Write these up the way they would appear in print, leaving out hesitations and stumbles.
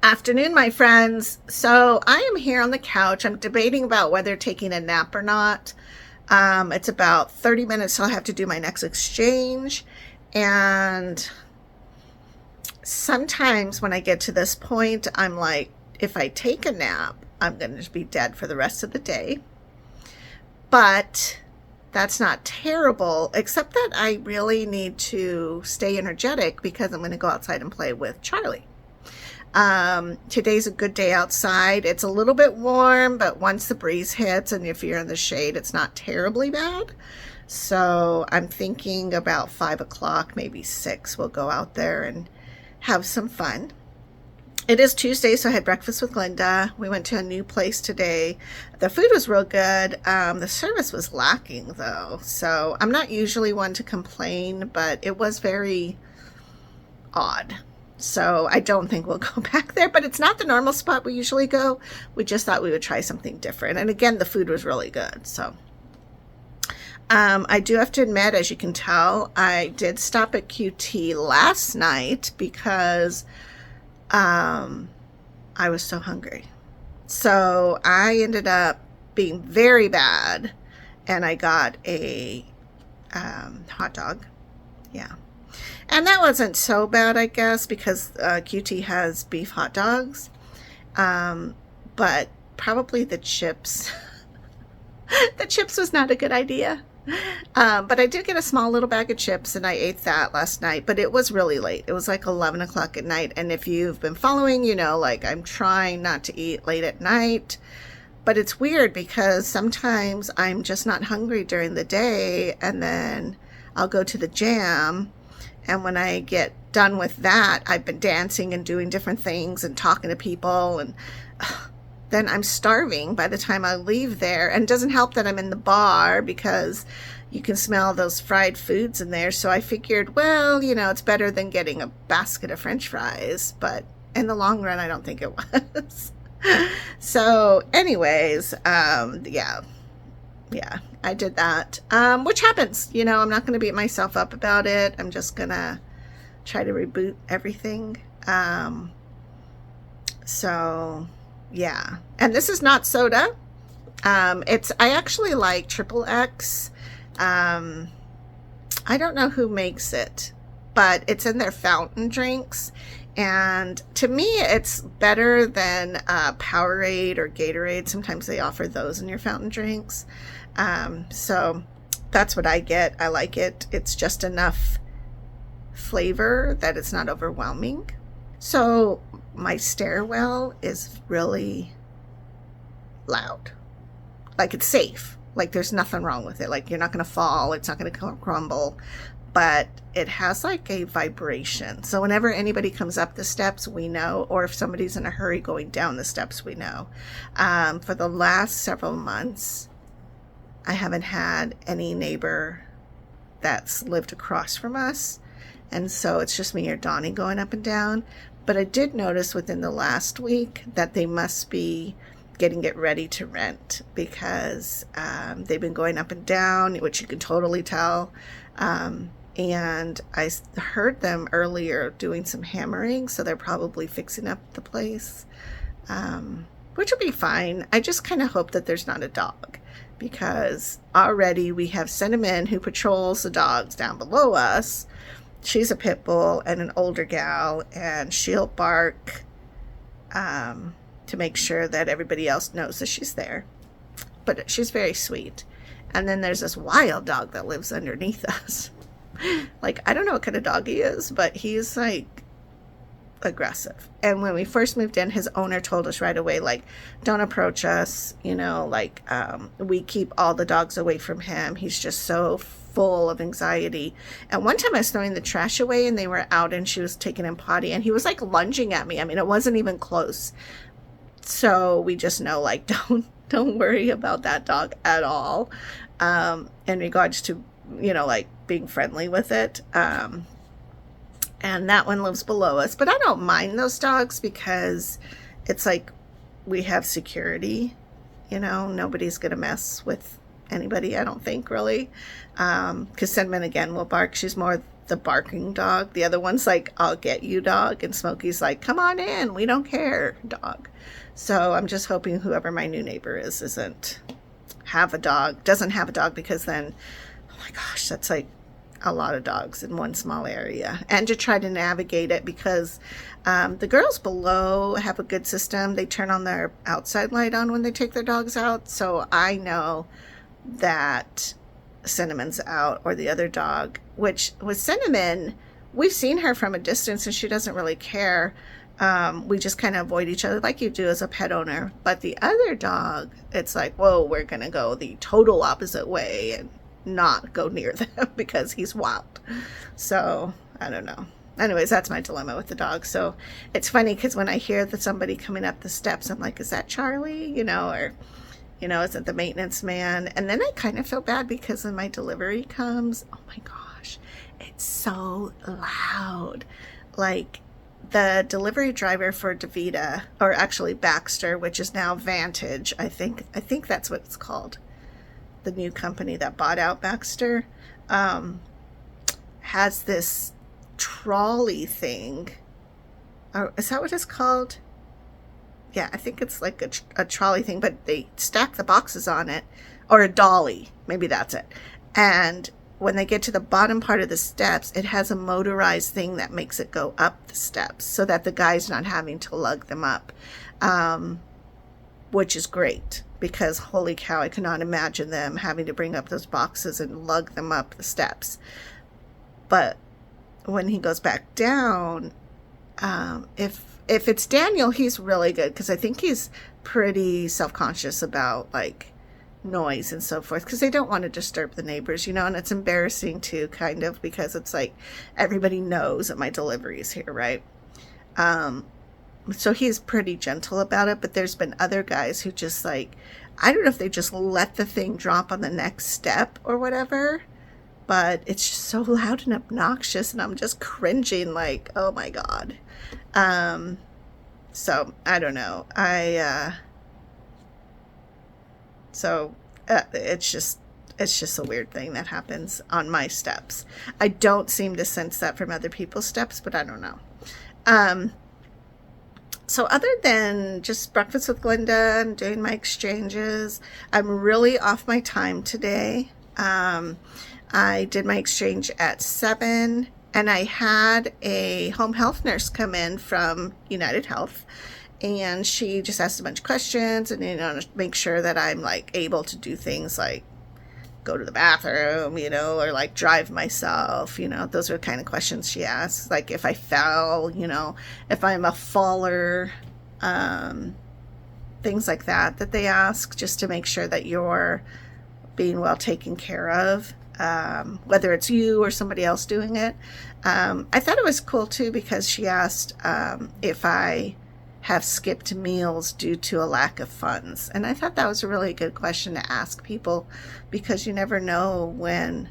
Afternoon, my friends. So I am here on the couch. I'm debating about whether taking a nap or not. It's about 30 minutes till I have to do my next exchange. And sometimes when I get to this point, I'm like, if I take a nap, I'm going to be dead for the rest of the day. But that's not terrible, except that I really need to stay energetic because I'm going to go outside and play with Charlie. Today's a good day outside. It's a little bit warm, but once the breeze hits and if you're in the shade, it's not terribly bad. So I'm thinking about 5 o'clock, maybe 6, we'll go out there and have some fun. It is Tuesday, so I had breakfast with Linda. We went to a new place today. The food was real good. The service was lacking, though. So I'm not usually one to complain, but it was very odd. So I don't think we'll go back there, but it's not the normal spot we usually go. We just thought we would try something different. And again, the food was really good. So I do have to admit, as you can tell, I did stop at QT last night because I was so hungry. So I ended up being very bad and I got a hot dog. Yeah. And that wasn't so bad, I guess, because QT has beef hot dogs. But probably the chips. The chips was not a good idea. But I did get a small little bag of chips and I ate that last night, but it was really late. It was like 11 o'clock at night. And if you've been following, like I'm trying not to eat late at night, but it's weird because sometimes I'm just not hungry during the day and then I'll go to the gym. And when I get done with that, I've been dancing and doing different things and talking to people and then I'm starving by the time I leave there. And it doesn't help that I'm in the bar because you can smell those fried foods in there. So I figured, well, it's better than getting a basket of French fries. But in the long run, I don't think it was. So anyways, yeah, I did that, which happens. I'm not going to beat myself up about it. I'm just going to try to reboot everything. So yeah, and this is not soda. I actually like Triple X. I don't know who makes it, but it's in their fountain drinks. And to me, it's better than Powerade or Gatorade. Sometimes they offer those in your fountain drinks. So that's what I get. I like it. It's just enough flavor that it's not overwhelming. So my stairwell is really loud. Like it's safe. Like there's nothing wrong with it. Like you're not going to fall. It's not going to crumble. But it has like a vibration. So whenever anybody comes up the steps, we know. Or if somebody's in a hurry going down the steps, we know. For the last several months, I haven't had any neighbor that's lived across from us. And so it's just me or Donnie going up and down. But I did notice within the last week that they must be getting it ready to rent because they've been going up and down, which you can totally tell. And I heard them earlier doing some hammering, so they're probably fixing up the place, which will be fine. I just kind of hope that there's not a dog because already we have Cinnamon who patrols the dogs down below us. She's a pit bull and an older gal, and she'll bark to make sure that everybody else knows that she's there. But she's very sweet. And then there's this wild dog that lives underneath us. Like, I don't know what kind of dog he is, but he's like aggressive. And when we first moved in, his owner told us right away, like, don't approach us. We keep all the dogs away from him. He's just so full of anxiety. And one time I was throwing the trash away and they were out and she was taking him potty and he was like lunging at me. I mean, it wasn't even close. So we just know, like, don't worry about that dog at all. In regards to, like being friendly with it. And that one lives below us, but I don't mind those dogs because it's like we have security, nobody's going to mess with anybody, I don't think, really. Because Cinnamon, again, will bark. She's more the barking dog. The other one's like, I'll get you, dog. And Smokey's like, come on in, we don't care, dog. So I'm just hoping whoever my new neighbor is doesn't have a dog, because then, oh my gosh, that's like a lot of dogs in one small area. And to try to navigate it, because the girls below have a good system. They turn on their outside light on when they take their dogs out. So I know that Cinnamon's out, or the other dog, which with Cinnamon, we've seen her from a distance and she doesn't really care. We just kind of avoid each other like you do as a pet owner. But the other dog, it's like, whoa, we're going to go the total opposite way and not go near them because he's wild. So I don't know. Anyways, that's my dilemma with the dog. So it's funny because when I hear that somebody coming up the steps, I'm like, is that Charlie? Or, is it the maintenance man? And then I kind of feel bad because when my delivery comes, oh my gosh, it's so loud. Like the delivery driver for DaVita, or actually Baxter, which is now Vantage, I think that's what it's called. The new company that bought out Baxter, has this trolley thing. Or is that what it's called? Yeah, I think it's like a trolley thing, but they stack the boxes on it, or a dolly, maybe that's it. And when they get to the bottom part of the steps, it has a motorized thing that makes it go up the steps so that the guy's not having to lug them up, which is great, because holy cow, I cannot imagine them having to bring up those boxes and lug them up the steps. But when he goes back down, if it's Daniel, he's really good, because I think he's pretty self-conscious about like noise and so forth, because they don't want to disturb the neighbors, and it's embarrassing too, kind of, because it's like everybody knows that my delivery is here, right? So he's pretty gentle about it. But there's been other guys who just like, I don't know if they just let the thing drop on the next step or whatever, but it's just so loud and obnoxious, and I'm just cringing like, oh my God. So I don't know. It's just a weird thing that happens on my steps. I don't seem to sense that from other people's steps, but I don't know. So other than just breakfast with Glinda and doing my exchanges, I'm really off my time today. I did my exchange at 7, and I had a home health nurse come in from United Health, and she just asked a bunch of questions and, make sure that I'm like able to do things like go to the bathroom, or like drive myself, those are the kind of questions she asks. Like if I fell, if I'm a faller, things like that they ask, just to make sure that you're being well taken care of, whether it's you or somebody else doing it. I thought it was cool too, because she asked if I have skipped meals due to a lack of funds. And I thought that was a really good question to ask people, because you never know when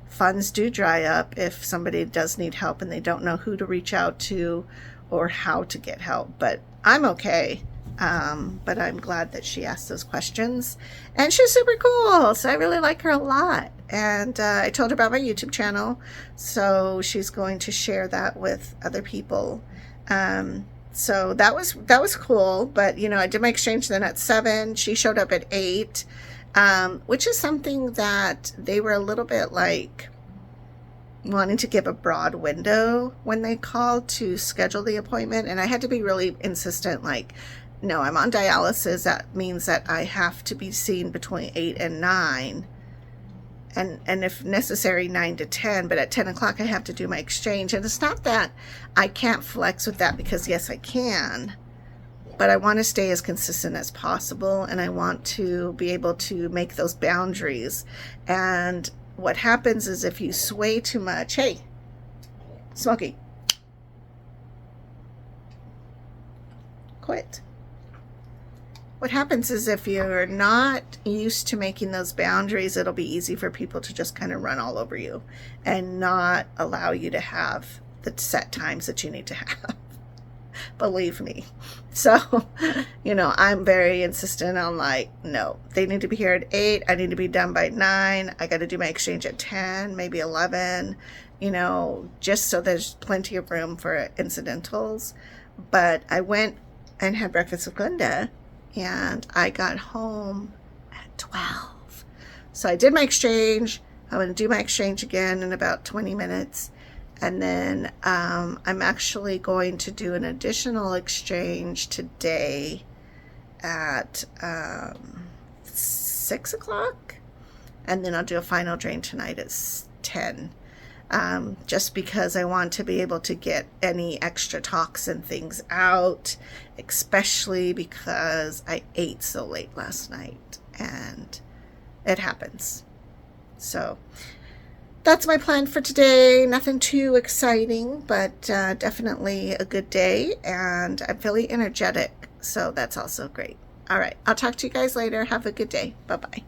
funds do dry up, if somebody does need help and they don't know who to reach out to or how to get help. But I'm okay. But I'm glad that she asked those questions, and she's super cool. So I really like her a lot. And I told her about my YouTube channel, so she's going to share that with other people. So that was cool. But I did my exchange then at 7. She showed up at 8, which is something that they were a little bit like wanting to give a broad window when they called to schedule the appointment. And I had to be really insistent, like, no, I'm on dialysis. That means that I have to be seen between 8 and 9. And if necessary, 9 to 10, but at 10 o'clock I have to do my exchange. And it's not that I can't flex with that, because yes, I can, but I want to stay as consistent as possible, and I want to be able to make those boundaries. And what happens is if you sway too much, hey, Smokey, quit. What happens is if you're not used to making those boundaries, it'll be easy for people to just kind of run all over you and not allow you to have the set times that you need to have. believe me. So, I'm very insistent on like, no, they need to be here at 8. I need to be done by 9. I got to do my exchange at 10, maybe 11, just so there's plenty of room for incidentals. But I went and had breakfast with Glenda, and I got home at 12. So I did my exchange. I'm going to do my exchange again in about 20 minutes. And then I'm actually going to do an additional exchange today at 6 o'clock. And then I'll do a final drain tonight at 10. Just because I want to be able to get any extra toxin things out, especially because I ate so late last night, and it happens. So that's my plan for today. Nothing too exciting, but definitely a good day, and I'm feeling energetic, so that's also great. All right, I'll talk to you guys later. Have a good day. Bye-bye.